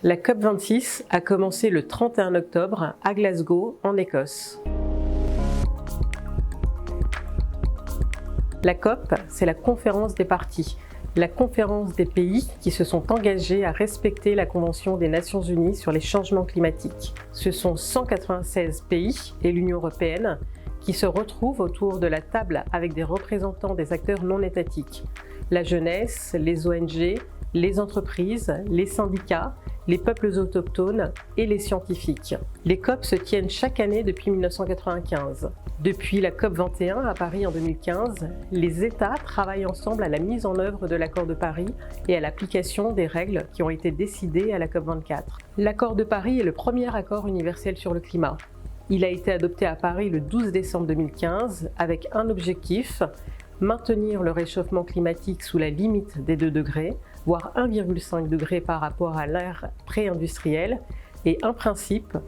La COP26 a commencé le 31 octobre à Glasgow, en Écosse. La COP, c'est la conférence des parties, la conférence des pays qui se sont engagés à respecter la Convention des Nations Unies sur les changements climatiques. Ce sont 196 pays et l'Union européenne qui se retrouvent autour de la table avec des représentants des acteurs non étatiques, la jeunesse, les ONG, les entreprises, les syndicats, les peuples autochtones et les scientifiques. Les COP se tiennent chaque année depuis 1995. Depuis la COP 21 à Paris en 2015, les États travaillent ensemble à la mise en œuvre de l'accord de Paris et à l'application des règles qui ont été décidées à la COP 24. L'accord de Paris est le premier accord universel sur le climat. Il a été adopté à Paris le 12 décembre 2015 avec un objectif: maintenir le réchauffement climatique sous la limite des 2 degrés, voire 1,5 degré par rapport à l'ère pré-industrielle, et un principe: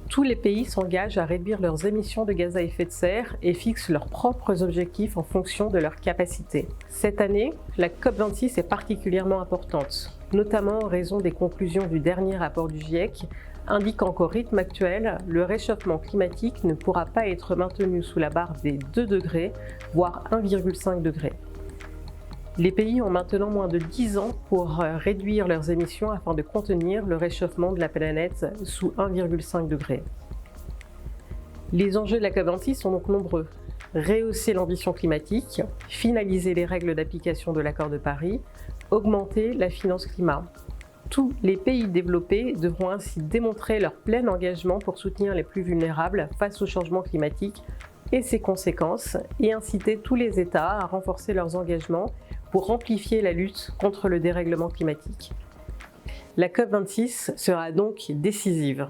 tous les pays s'engagent à réduire leurs émissions de gaz à effet de serre et fixent leurs propres objectifs en fonction de leur capacité. Cette année, la COP26 est particulièrement importante, notamment en raison des conclusions du dernier rapport du GIEC, indiquant qu'au rythme actuel, le réchauffement climatique ne pourra pas être maintenu sous la barre des 2 degrés, voire 1,5 degré. Les pays ont maintenant moins de 10 ans pour réduire leurs émissions afin de contenir le réchauffement de la planète sous 1,5 degré. Les enjeux de la COP26 sont donc nombreux. Rehausser l'ambition climatique, finaliser les règles d'application de l'accord de Paris, augmenter la finance climat. Tous les pays développés devront ainsi démontrer leur plein engagement pour soutenir les plus vulnérables face au changement climatique et ses conséquences, et inciter tous les États à renforcer leurs engagements pour amplifier la lutte contre le dérèglement climatique. La COP26 sera donc décisive.